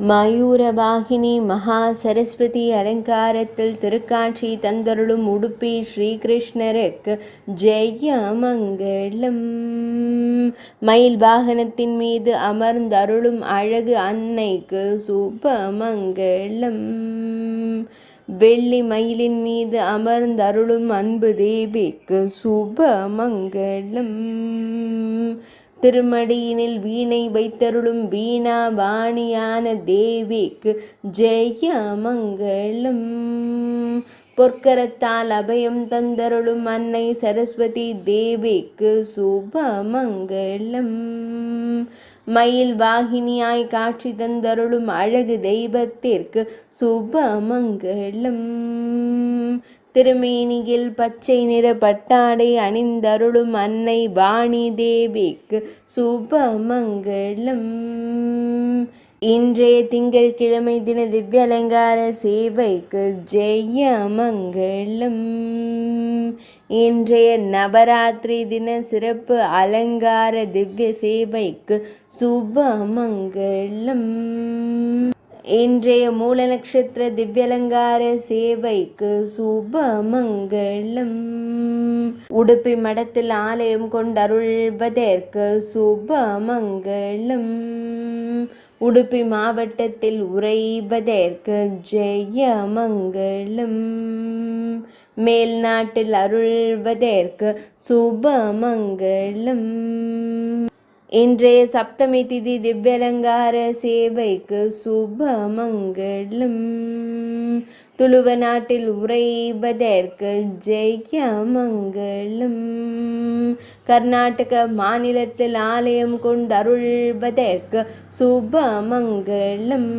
மயூரவாகினி மகா சரஸ்வதி அலங்காரத்தில் திருக்காட்சி தந்தருளும் உடுப்பி ஸ்ரீகிருஷ்ணருக்கு ஜெய மங்களம். மயில் வாகனத்தின் மீது அமர்ந்தருளும் அழகு அன்னைக்கு சுபமங்களம். வெள்ளி மயிலின் மீது அமர்ந்தருளும் அன்பு தேவிக்கு சுபமங்களம். திருமடியினில் வீணை வைத்தருளும் வீணா வாணியான தேவிக்கு ஜெய மங்களம். பொற்கரத்தால் அபயம் தந்தருளும் அன்னை சரஸ்வதி தேவிக்கு சுபமங்களம். மயில் வாகினியாய் காட்சி தந்தருளும் அழகு தெய்வத்திற்கு சுபமங்களம். திருமேனியில் பச்சை நிற பட்டாடை அணிந்தருளும் அன்னை வாணி தேவிக்கு சுபமங்களம். இன்றைய திங்கட்கிழமை தின திவ்ய அலங்கார சேவைக்கு ஜெய மங்களம். இன்றைய நவராத்திரி தின சிறப்பு அலங்கார திவ்ய சேவைக்கு சுபமங்களம். இன்றைய மூல நட்சத்திர திவ்யலங்கார சேவைக்கு சுபமங்களம். உடுப்பி மடத்தில் ஆலயம் கொண்டருள்வதற்கு சுபமங்களம். உடுப்பி மாவட்டத்தில் உறைவதற்கு ஜெய மங்களம். மேல்நாட்டில் அருள்வதற்கு சுபமங்களம். இன்றைய சப்தமி திதி திவ்யலங்கார சேவைக்கு சுபமங்களம். துளுவ நாட்டில் உறைவதற்கு ஜெய மங்களம். கர்நாடக மாநிலத்தில் ஆலயம் கொண்டருள்வதற்கு சுபமங்களம்.